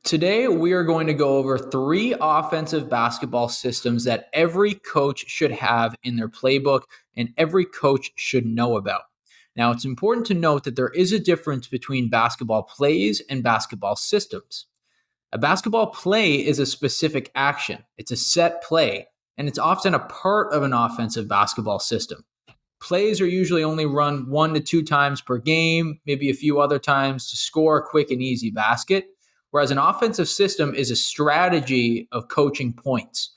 Today, we are going to go over three offensive basketball systems that every coach should have in their playbook and every coach should know about. Now, it's important to note that there is a difference between basketball plays and basketball systems. A basketball play is a specific action, it's a set play, and it's often a part of an offensive basketball system. Plays are usually only run 1 to 2 times per game, maybe a few other times to score a quick and easy basket. Whereas an offensive system is a strategy of coaching points.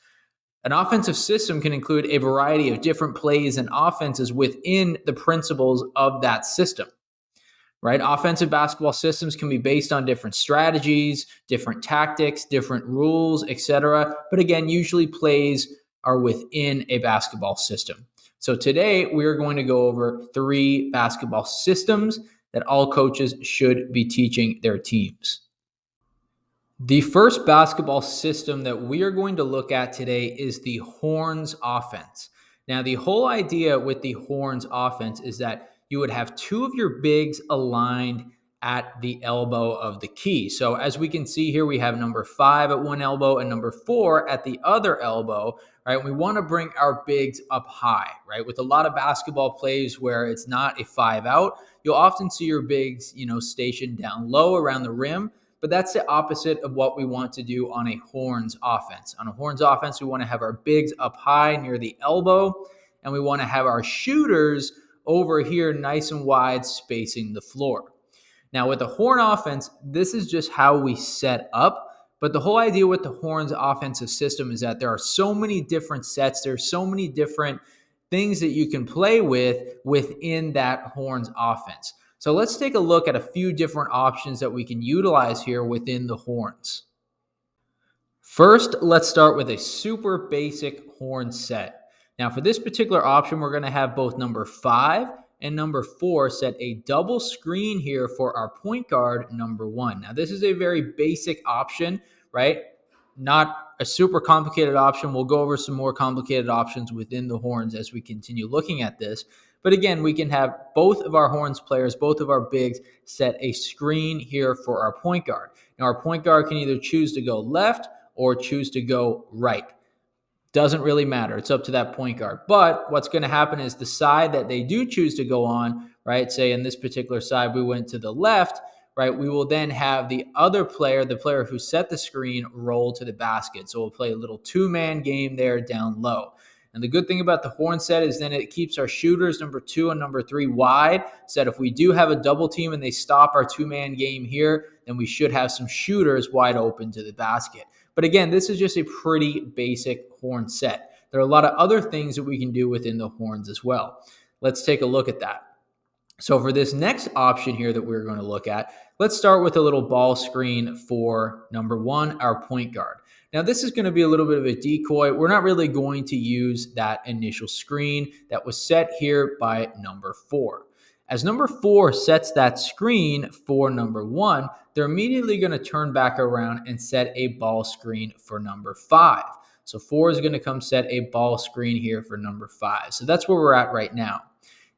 An offensive system can include a variety of different plays and offenses within the principles of that system, right? Offensive basketball systems can be based on different strategies, different tactics, different rules, etc. But again, usually plays are within a basketball system. So today we are going to go over three basketball systems that all coaches should be teaching their teams. The first basketball system that we are going to look at today is the Horns offense. Now, the whole idea with the Horns offense is that you would have two of your bigs aligned at the elbow of the key. So, as we can see here, we have number 5 at one elbow and number 4 at the other elbow, right? We want to bring our bigs up high, right? With a lot of basketball plays where it's not a 5 out, you'll often see your bigs, stationed down low around the rim. But that's the opposite of what we want to do on a Horns offense. On a Horns offense, we want to have our bigs up high near the elbow, and we want to have our shooters over here nice and wide spacing the floor. Now, with the Horn offense, this is just how we set up. But the whole idea with the Horns offensive system is that there are so many different sets. There's so many different things that you can play with within that Horns offense. So let's take a look at a few different options that we can utilize here within the Horns. First, let's start with a super basic horn set. Now, for this particular option, we're going to have both number 5 and number 4 set a double screen here for our point guard, number 1. Now, this is a very basic option, right? Not a super complicated option. We'll go over some more complicated options within the Horns as we continue looking at this. But again, we can have both of our Horns players, both of our bigs, set a screen here for our point guard. Now, our point guard can either choose to go left or choose to go right. Doesn't really matter. It's up to that point guard. But what's going to happen is the side that they do choose to go on, right? Say in this particular side, we went to the left, right? We will then have the other player, the player who set the screen, roll to the basket. So we'll play a little two-man game there down low. And the good thing about the horn set is then it keeps our shooters, number 2 and number 3, wide. So that if we do have a double team and they stop our two-man game here, then we should have some shooters wide open to the basket. But again, this is just a pretty basic horn set. There are a lot of other things that we can do within the horns as well. Let's take a look at that. So for this next option here that we're going to look at, let's start with a little ball screen for number 1, our point guard. Now, this is going to be a little bit of a decoy. We're not really going to use that initial screen that was set here by number 4. As number 4 sets that screen for number 1, they're immediately going to turn back around and set a ball screen for number 5. So 4 is going to come set a ball screen here for number 5. So that's where we're at right now.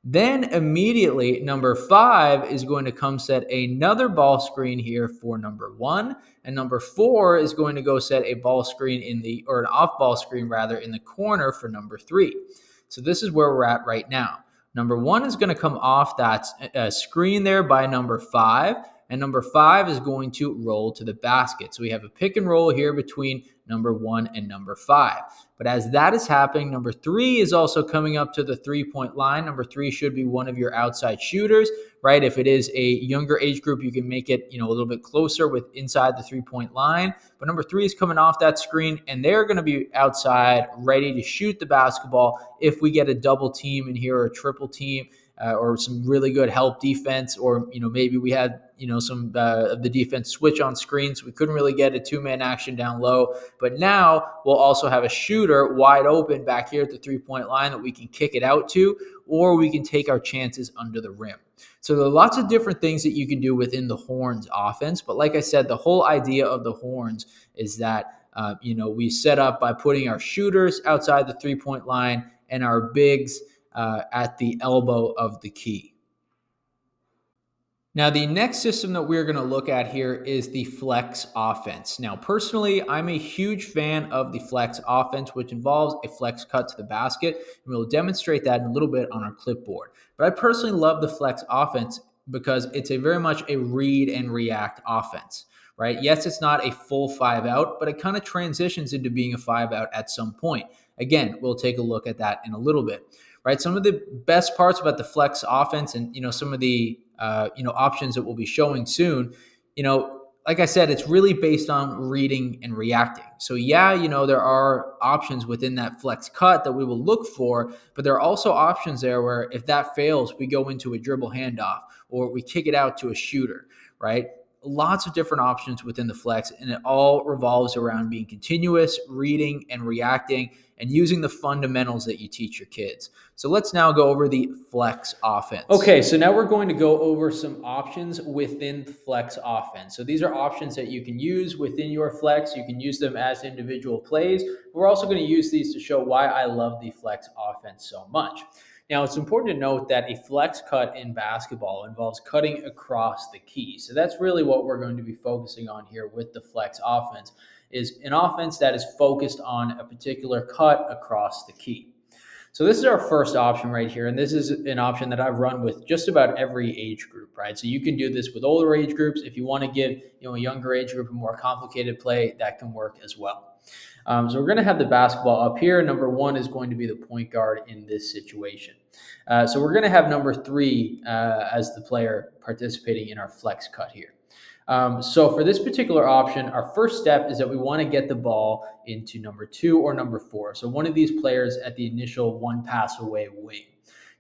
Then immediately number 5 is going to come set another ball screen here for number 1, and number 4 is going to go set a ball screen an off ball screen rather in the corner for number 3. So this is where we're at right now. Number 1 is going to come off that screen there by number 5, and number 5 is going to roll to the basket. So we have a pick and roll here between number 1 and number 5. But as that is happening, number 3 is also coming up to the three-point line. Number 3 should be one of your outside shooters, right? If it is a younger age group, you can make it, a little bit closer with inside the three-point line. But number 3 is coming off that screen, and they're going to be outside ready to shoot the basketball if we get a double team in here or a triple team. Or some really good help defense, or maybe we had some of the defense switch on screens. So we couldn't really get a two-man action down low, but now we'll also have a shooter wide open back here at the three-point line that we can kick it out to, or we can take our chances under the rim. So there are lots of different things that you can do within the Horns offense, but like I said, the whole idea of the Horns is that we set up by putting our shooters outside the three-point line and our bigs at the elbow of the key. Now, the next system that we're going to look at here is the flex offense. Now, personally, I'm a huge fan of the flex offense, which involves a flex cut to the basket. And we'll demonstrate that in a little bit on our clipboard. But I personally love the flex offense because it's a very much a read and react offense, right? Yes, it's not a full 5-out, but it kind of transitions into being a 5-out at some point. Again, we'll take a look at that in a little bit. Right, some of the best parts about the flex offense, and some of the options that we'll be showing soon. Like I said, it's really based on reading and reacting. So yeah, there are options within that flex cut that we will look for, but there are also options there where if that fails, we go into a dribble handoff or we kick it out to a shooter. Right, lots of different options within the flex, and it all revolves around being continuous, reading and reacting, and using the fundamentals that you teach your kids. So let's now go over the flex offense. Okay, so now we're going to go over some options within the flex offense. So these are options that you can use within your flex. You can use them as individual plays. We're also going to use these to show why I love the flex offense so much. Now, it's important to note that a flex cut in basketball involves cutting across the key. So that's really what we're going to be focusing on here with the flex offense, is an offense that is focused on a particular cut across the key. So this is our first option right here, and this is an option that I've run with just about every age group, right? So you can do this with older age groups. If you want to give a younger age group a more complicated play, that can work as well. So we're going to have the basketball up here. Number one is going to be the point guard in this situation. So we're going to have number three as the player participating in our flex cut here. So for this particular option, our first step is that we want to get the ball into number two or number four. So one of these players at the initial one pass away wing.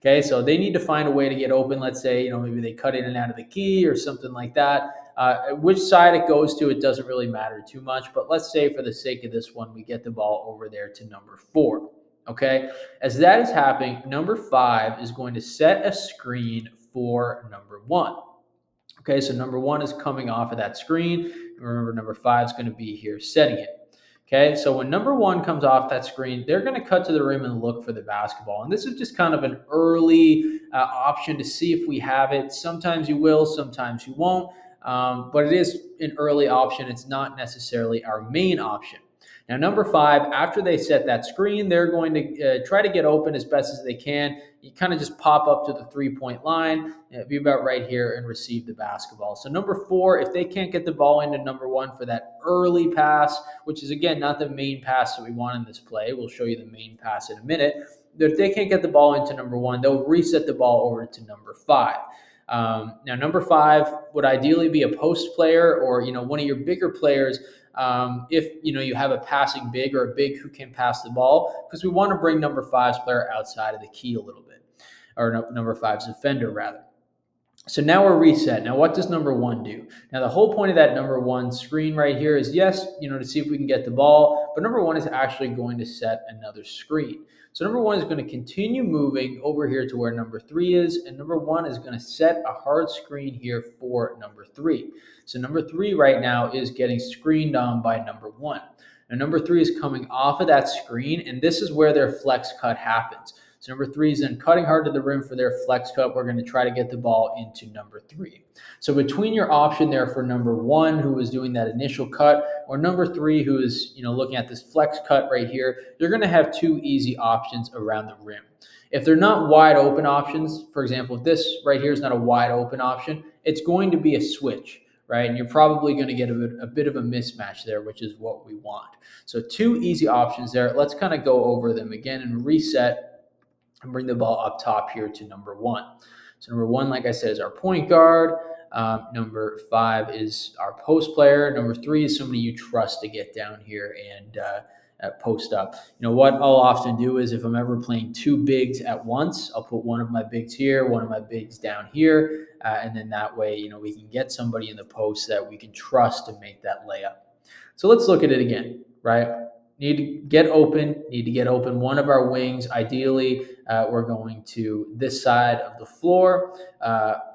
Okay, so they need to find a way to get open. Let's say, maybe they cut in and out of the key or something like that. Which side it goes to, it doesn't really matter too much. But let's say for the sake of this one, we get the ball over there to number four. Okay, as that is happening, number five is going to set a screen for number one. Okay, so number one is coming off of that screen. Remember, number five is going to be here setting it. Okay, so when number one comes off that screen, they're going to cut to the rim and look for the basketball. And this is just kind of an early option to see if we have it. Sometimes you will, sometimes you won't. But it is an early option. It's not necessarily our main option. Now, number five, after they set that screen, they're going to try to get open as best as they can. You kind of just pop up to the three-point line, be about right here, and receive the basketball. So number four, if they can't get the ball into number one for that early pass, which is, again, not the main pass that we want in this play. We'll show you the main pass in a minute. But if they can't get the ball into number one, they'll reset the ball over to number five. Now, number five would ideally be a post player or, one of your bigger players. If you have a passing big or a big who can pass the ball, because we want to bring number five's player outside of the key a little bit, or number five's defender rather. So now we're reset. Now, what does number one do? Now, the whole point of that number one screen right here is, yes, to see if we can get the ball, but number one is actually going to set another screen. So number one is going to continue moving over here to where number three is, and number one is going to set a hard screen here for number three. So number three right now is getting screened on by number one. Now, number three is coming off of that screen, and this is where their flex cut happens. So number three is then cutting hard to the rim for their flex cut. We're going to try to get the ball into number three. So between your option there for number one, who is doing that initial cut, or number three, who is looking at this flex cut right here, you're going to have two easy options around the rim. If they're not wide open options, for example, if this right here is not a wide open option, it's going to be a switch. Right? And you're probably going to get a bit of a mismatch there, which is what we want. So two easy options there. Let's kind of go over them again and reset and bring the ball up top here to number one. So number one, like I said, is our point guard. Number five is our post player. Number three is somebody you trust to get down here and post up. What I'll often do is if I'm ever playing two bigs at once, I'll put one of my bigs here, one of my bigs down here, and then that way, we can get somebody in the post that we can trust to make that layup. So let's look at it again, right? Need to get open one of our wings. Ideally, we're going to this side of the floor.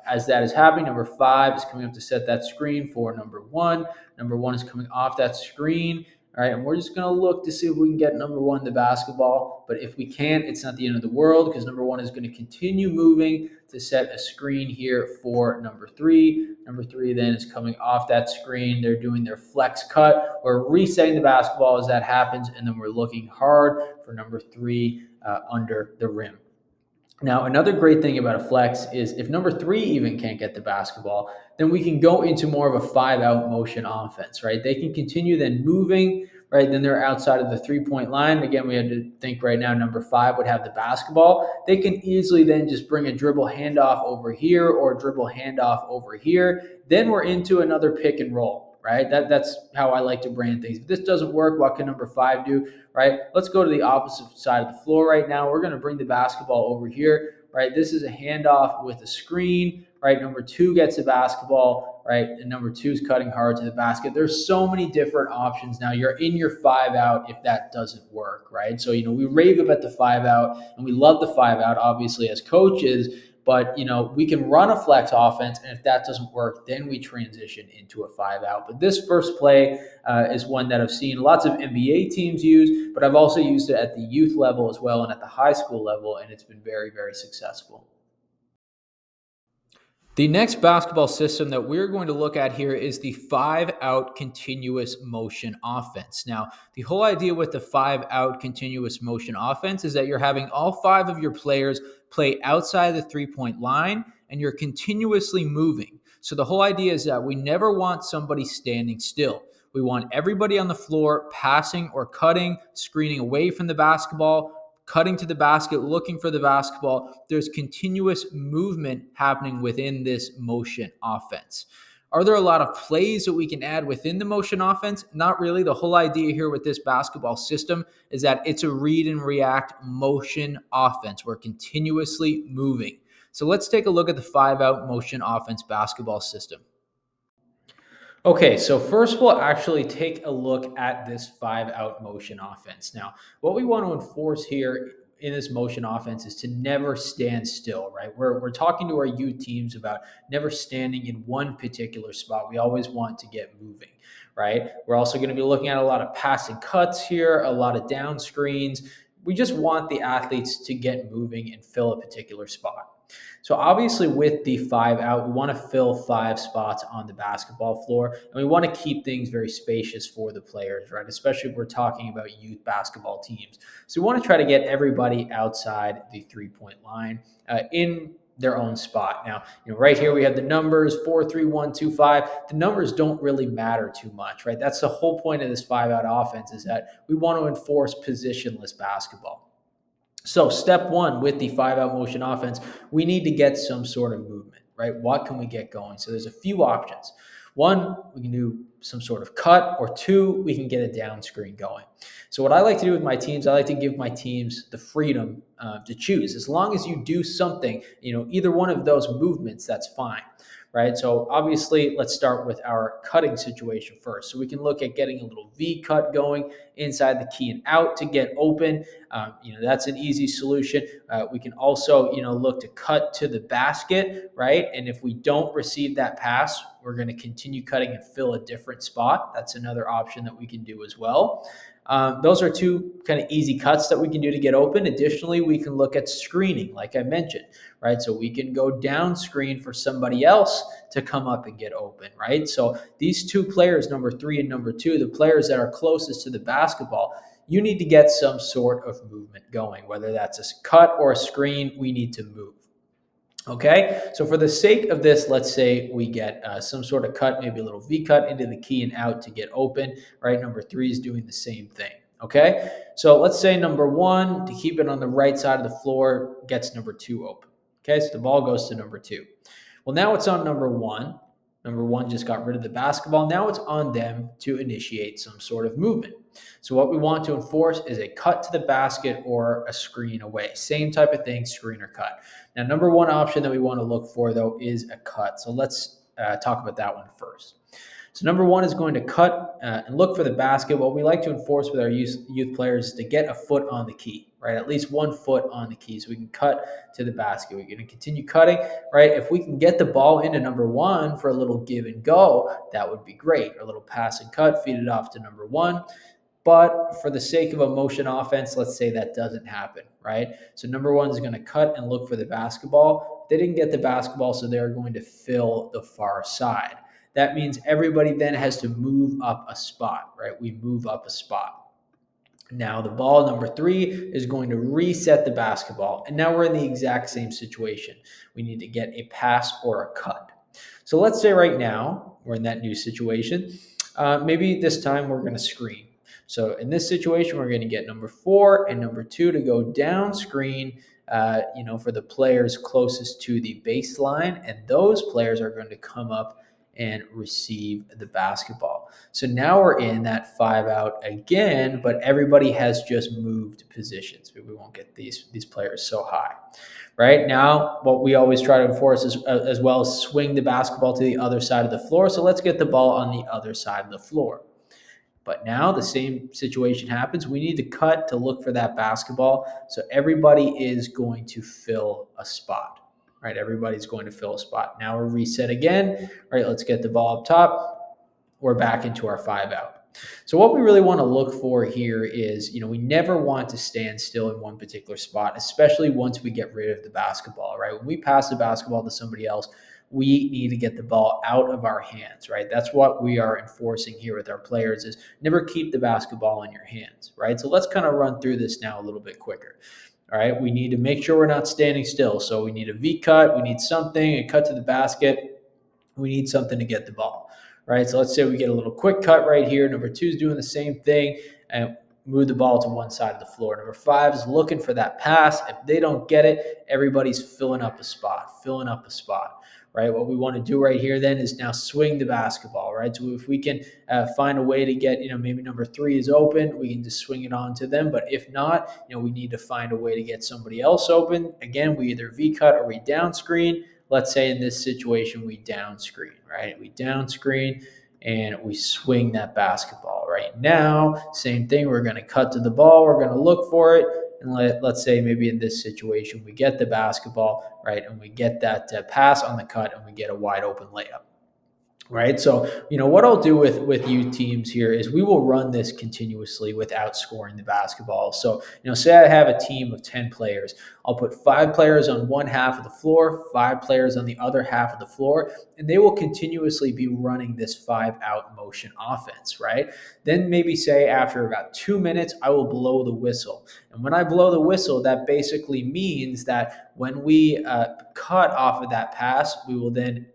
As that is happening, number five is coming up to set that screen for number one. Number one is coming off that screen. All right, and we're just going to look to see if we can get number one the basketball. But if we can't, it's not the end of the world because number one is going to continue moving to set a screen here for number three. Number three then is coming off that screen. They're doing their flex cut. We're resetting the basketball as that happens, and then we're looking hard for number three under the rim. Now, another great thing about a flex is if number three even can't get the basketball, then we can go into more of a 5-out motion offense, right? They can continue then moving, right? Then they're outside of the 3-point line. Again, we had to think right now number five would have the basketball. They can easily then just bring a dribble handoff over here or a dribble handoff over here. Then we're into another pick and roll, right? That's how I like to brand things. If this doesn't work, what can number five do? Right? Let's go to the opposite side of the floor right now. We're going to bring the basketball over here, right? This is a handoff with a screen, right? Number two gets the basketball, right? And number two is cutting hard to the basket. There's so many different options now. You're in your 5-out if that doesn't work, right? So, we rave about the 5-out and we love the 5-out, obviously, as coaches. But, we can run a flex offense, and if that doesn't work, then we transition into a 5-out. But this first play is one that I've seen lots of NBA teams use, but I've also used it at the youth level as well and at the high school level, and it's been very, very successful. The next basketball system that we're going to look at here is the 5-out continuous motion offense. Now, the whole idea with the 5-out continuous motion offense is that you're having all five of your players play outside the 3-point line and you're continuously moving. So the whole idea is that we never want somebody standing still. We want everybody on the floor passing or cutting, screening away from the basketball, cutting to the basket, looking for the basketball. There's continuous movement happening within this motion offense. Are there a lot of plays that we can add within the motion offense? Not really. The whole idea here with this basketball system is that it's a read and react motion offense. We're continuously moving. So let's take a look at the 5-out motion offense basketball system. Okay, so first we'll actually take a look at this 5-out motion offense. Now, what we want to enforce here in this motion offense is to never stand still, right? We're talking to our youth teams about never standing in one particular spot. We always want to get moving, right? We're also going to be looking at a lot of passing cuts here, a lot of down screens. We just want the athletes to get moving and fill a particular spot. So obviously with the 5-out, we want to fill 5 spots on the basketball floor, and we want to keep things very spacious for the players, right? Especially if we're talking about youth basketball teams. So we want to try to get everybody outside the 3-point line in their own spot. Now, right here we have the numbers 4, 3, 1, 2, 5. The numbers don't really matter too much, right? That's the whole point of this 5-out offense is that we want to enforce positionless basketball. So step one with the 5-out motion offense, we need to get some sort of movement, right? What can we get going? So there's a few options. One, we can do some sort of cut, or two, we can get a down screen going. So what I like to do with my teams, I like to give my teams the freedom to choose. As long as you do something, either one of those movements, that's fine. Right. So obviously, let's start with our cutting situation first. So we can look at getting a little V cut going inside the key and out to get open. That's an easy solution. We can also, look to cut to the basket, right? And if we don't receive that pass, we're going to continue cutting and fill a different spot. That's another option that we can do as well. Those are two kind of easy cuts that we can do to get open. Additionally, we can look at screening, like I mentioned, right? So we can go down screen for somebody else to come up and get open, right? So these two players, number 3 and number 2, the players that are closest to the basketball, you need to get some sort of movement going, whether that's a cut or a screen, we need to move. Okay, so for the sake of this, let's say we get some sort of cut, maybe a little V cut into the key and out to get open, right? Number 3 is doing the same thing. Okay, so let's say number 1, to keep it on the right side of the floor, gets number 2 open. Okay, so the ball goes to number 2. Well, now it's on number 1. Number 1 just got rid of the basketball. Now it's on them to initiate some sort of movement. So what we want to enforce is a cut to the basket or a screen away. Same type of thing, screen or cut. Now, number 1 option that we want to look for, though, is a cut. So let's talk about that one first. So number 1 is going to cut and look for the basket. What we like to enforce with our youth players is to get a foot on the key, right? At least 1 foot on the key so we can cut to the basket. We're going to continue cutting, right? If we can get the ball into number 1 for a little give and go, that would be great. A little pass and cut, feed it off to number 1. But for the sake of a motion offense, let's say that doesn't happen, right? So number one is going to cut and look for the basketball. They didn't get the basketball, so they're going to fill the far side. That means everybody then has to move up a spot, right? We move up a spot. Now, the ball number three is going to reset the basketball. And now we're in the exact same situation. We need to get a pass or a cut. So let's say right now we're in that new situation. Maybe this time we're going to screen. So in this situation, we're going to get number four and number two to go down screen, for the players closest to the baseline. And those players are going to come up and receive the basketball. So now we're in that 5 out again, but everybody has just moved positions. We won't get these players so high. Right now, what we always try to enforce is as well as swing the basketball to the other side of the floor. So let's get the ball on the other side of the floor. But now the same situation happens. We need to cut to look for that basketball. So everybody is going to fill a spot. Right? Everybody's going to fill a spot. Now we're reset again. All right, let's get the ball up top. We're back into our 5 out. So what we really want to look for here is, we never want to stand still in one particular spot, especially once we get rid of the basketball, right? When we pass the basketball to somebody else, we need to get the ball out of our hands, right? That's what we are enforcing here with our players is never keep the basketball in your hands, right? So let's kind of run through this now a little bit quicker. All right, we need to make sure we're not standing still. So we need a V cut, we need something, a cut to the basket, we need something to get the ball, right? So let's say we get a little quick cut right here. Number two is doing the same thing and move the ball to one side of the floor. Number five is looking for that pass. If they don't get it, everybody's filling up a spot, right? What we want to do right here then is now swing the basketball, right? So if we can find a way to get, maybe number three is open, we can just swing it on to them. But if not, we need to find a way to get somebody else open. Again, we either V cut or we down screen. Let's say in this situation, we down screen, right? We down screen and we swing that basketball. Right now, same thing. We're going to cut to the ball. We're going to look for it. And let's say maybe in this situation, we get the basketball, right? And we get that pass on the cut and we get a wide open layup. Right. So, what I'll do with you teams here is we will run this continuously without scoring the basketball. So, say I have a team of 10 players. I'll put 5 players on one half of the floor, 5 players on the other half of the floor, and they will continuously be running this 5 out motion offense. Right. Then maybe say after about 2 minutes, I will blow the whistle. And when I blow the whistle, that basically means that when we cut off of that pass, we will then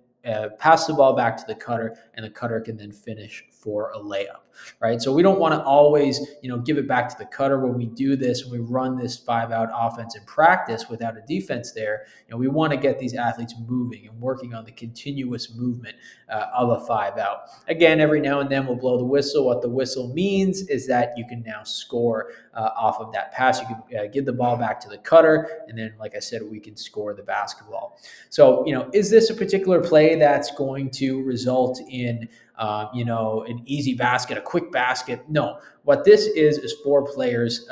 pass the ball back to the cutter, and the cutter can then finish for a layup, right? So we don't want to always, give it back to the cutter when we do this. When we run this 5 out offense in practice without a defense there, we want to get these athletes moving and working on the continuous movement of a 5 out. Again, every now and then we'll blow the whistle. What the whistle means is that you can now score off of that pass. You can give the ball back to the cutter, and then, like I said, we can score the basketball. So, is this a particular play that's going to result in, an easy basket, a quick basket? No. What this is 4 players,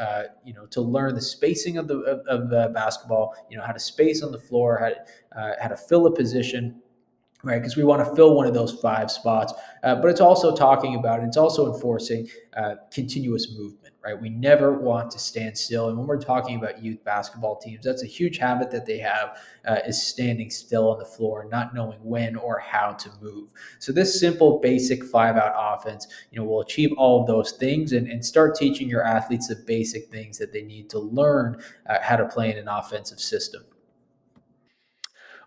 to learn the spacing of the basketball, how to space on the floor, how to fill a position, right? Because we want to fill one of those 5 spots. But it's also talking about, and it's also enforcing continuous movement, right? We never want to stand still. And when we're talking about youth basketball teams, that's a huge habit that they have is standing still on the floor, not knowing when or how to move. So this simple, basic 5 out offense, will achieve all of those things and start teaching your athletes the basic things that they need to learn how to play in an offensive system.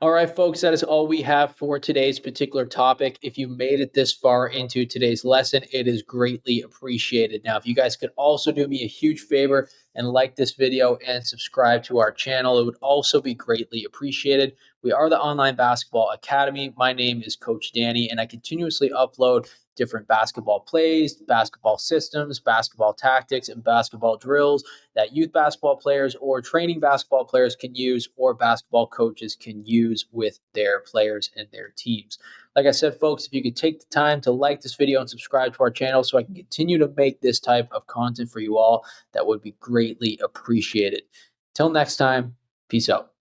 All right, folks, that is all we have for today's particular topic. If you made it this far into today's lesson, it is greatly appreciated. Now, if you guys could also do me a huge favor and like this video and subscribe to our channel, it would also be greatly appreciated. We are the Online Basketball Academy. My name is Coach Danny, and I continuously upload different basketball plays, basketball systems, basketball tactics, and basketball drills that youth basketball players or training basketball players can use or basketball coaches can use with their players and their teams. Like I said, folks, if you could take the time to like this video and subscribe to our channel so I can continue to make this type of content for you all, that would be greatly appreciated. Till next time, peace out.